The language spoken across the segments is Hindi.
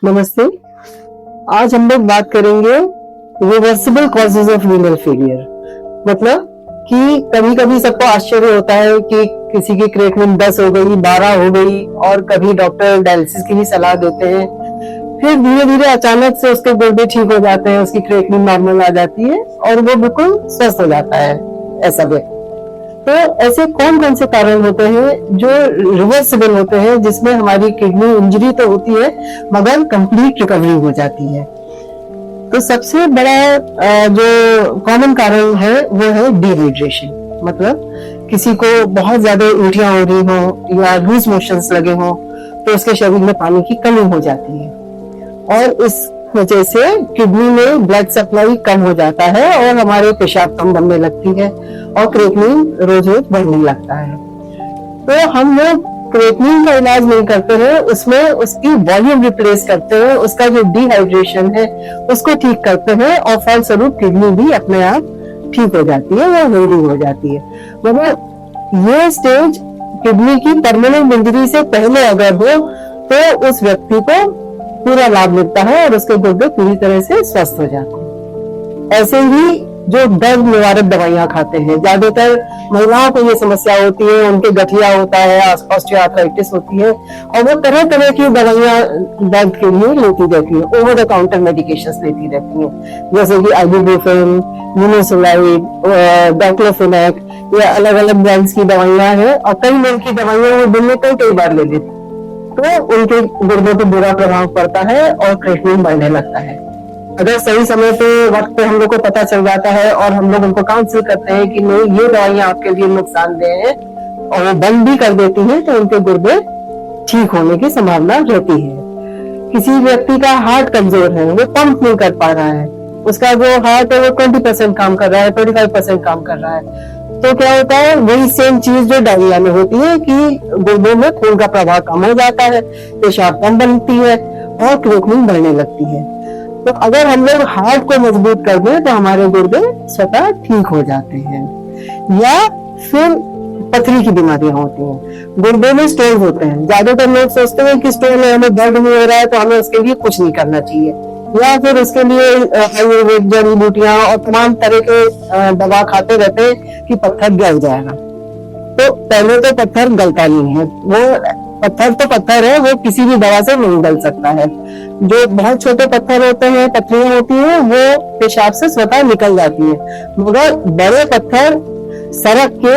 नमस्ते। आज हम लोग बात करेंगे reversible causes of renal failure. मतलब कि कभी कभी सबको आश्चर्य होता है कि किसी की क्रिएटिनिन 10 हो गई, 12 हो गई, और कभी डॉक्टर डायलिसिस की भी सलाह देते हैं। फिर धीरे धीरे अचानक से उसके गुर्दे ठीक हो जाते हैं, उसकी क्रिएटिनिन नॉर्मल आ जाती है और वो बिल्कुल स्वस्थ हो जाता है ऐसा व्यक्ति। तो ऐसे कौन कौन से कारण होते हैं जो रिवर्सिबल होते हैं, जिसमें हमारी किडनी इंजरी तो होती है मगर कंप्लीट रिकवरी हो जाती है। तो सबसे बड़ा जो कॉमन कारण है वो है डिहाइड्रेशन। मतलब किसी को बहुत ज्यादा उल्टियां हो रही हो या लूज मोशंस लगे हो तो उसके शरीर में पानी की कमी हो जाती है, और इस वजह से किडनी में ब्लड सप्लाई कम हो जाता है और हमारे पेशाब कम बनने लगती है और क्रिएटिनिन रोज रोज बढ़ने लगता है। तो हम लोग क्रिएटिनिन का इलाज नहीं करते हैं, उसमें उसकी वॉल्यूम रिप्लेस करते हैं, उसका जो डिहाइड्रेशन है उसको ठीक करते हैं और फलस्वरूप किडनी भी अपने आप ठीक हो जाती है या हेल्दी हो जाती है। मगर ये स्टेज किडनी की परमानेंट इंजरी से पहले अगर हो तो उस व्यक्ति को पूरा लाभ मिलता है और उसके गुर्दे पूरी तरह से स्वस्थ हो जाते हैं। ऐसे ही जो दर्द निवारक दवाइयां खाते हैं, ज्यादातर महिलाओं को ये समस्या होती है, उनके गठिया होता है, ऑस्टियोआर्थराइटिस होती है और वो तरह तरह की दवाइयां दर्द के लिए लेती रहती है, ओवर द काउंटर मेडिकेशंस लेती रहती हैं, जैसे कि आइबुप्रोफेन, निमेसुलाइड, डाइक्लोफेनेक, ये अलग अलग ब्रांड्स की दवाइयां हैं और कई लोगों की दवाइयां वो दिन में कई बार ले लेती, तो उनके गुर्दों पर बुरा प्रभाव पड़ता है और क्रिएटिनिन बढ़ने लगता है। अगर सही समय पे वक्त पे हम लोग को पता चल जाता है और हम लोग उनको काउंसिल करते हैं कि नहीं ये दवाइयां आपके लिए नुकसानदेह है और वो बंद भी कर देती हैं, तो उनके गुर्दे ठीक होने की संभावना रहती है। किसी व्यक्ति का हार्ट कमजोर है, वो पंप नहीं कर पा रहा है, उसका जो हार्ट है वो 20% काम कर रहा है, 25% काम कर रहा है, तो क्या होता है वही सेम चीज जो डायरिया में होती है कि गुर्दों में खून का प्रवाह कम हो जाता है, पेशाब कम बनती है और क्रिएटिनिन बढ़ने लगती है। तो अगर हम लोग हार्ट को मजबूत कर दें तो हमारे गुर्दे स्वतः ठीक हो जाते हैं। या फिर पथरी की बीमारियां होती हैं, गुर्दे में स्टोन होते हैं, ज्यादातर लोग सोचते हैं कि स्टोन है, हमें दर्द नहीं हो रहा है तो हमें उसके लिए कुछ नहीं करना चाहिए, या फिर उसके लिए आयुर्वेद जड़ी बूटियां और तमाम तरह के दवा खाते रहते हैं कि पत्थर गल जाएगा। तो पहले तो पत्थर गलता नहीं है, वो पत्थर तो पत्थर है, वो किसी भी दवा से नहीं गल सकता है। जो बहुत छोटे पत्थर होते हैं, पथरियां होती हैं, वो पेशाब से स्वतः निकल जाती है, मगर बड़े पत्थर सड़क के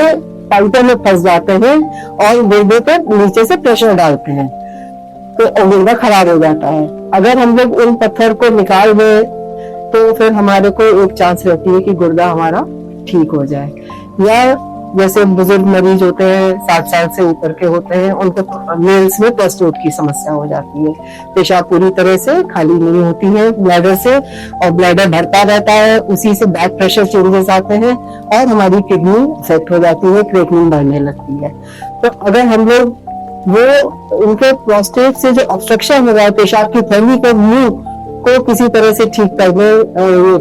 पाइपों में फंस जाते हैं और गुर्दे पर नीचे से प्रेशर डालते हैं, तो गुर्दा खराब हो जाता है। अगर हम लोग उन पत्थर को निकाल दें तो फिर हमारे को एक चांस रहती है कि गुर्दा हमारा ठीक हो जाए। या जैसे बुजुर्ग मरीज होते हैं, 60 साल से ऊपर के होते हैं, उनको मेल्स में प्रोस्टेट की समस्या हो जाती है, पेशाब पूरी तरह से खाली नहीं होती है ब्लैडर से और ब्लैडर भरता रहता है, उसी से बैक प्रेशर चेंजेस आते हैं और हमारी किडनी इफेक्ट हो जाती है, क्रिएटिनिन बढ़ने लगती है। तो अगर हम लोग वो उनके प्रोस्टेट से जो ऑब्स्ट्रक्शन हो रहा है, पेशाब की थैली को मुंह को किसी तरह से ठीक कर दें,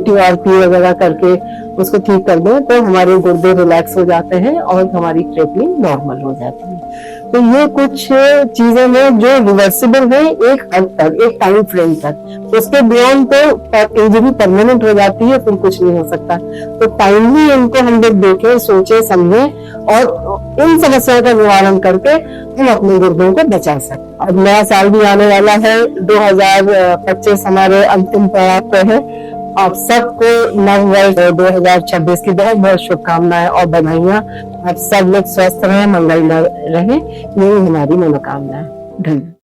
TRP वगैरह करके उसको ठीक कर दें, तो हमारे गुर्दे रिलैक्स हो जाते हैं और हमारी क्रिएटिनिन नॉर्मल हो जाती है। तो ये कुछ चीजें हैं जो रिवर्सिबल है एक हद तक, एक टाइम फ्रेम तक। उसके बियॉन्ड तो इंजरी परमानेंट हो जाती है, फिर कुछ नहीं हो सकता। तो टाइमली इनको हम लोग देखें, सोचे, समझे और इन समस्याओं का निवारण करके हम अपने गुर्दों को बचा सकते। अब नया साल भी आने वाला है, 2025 हमारे अंतिम पड़ाव पे है। आप सबको नव वर्ष 2026 की बहुत बहुत शुभकामनाएं और बधाइयां। आप सब लोग स्वस्थ रहें, मंगल रहें, यही हमारी मनोकामना है। धन्यवाद।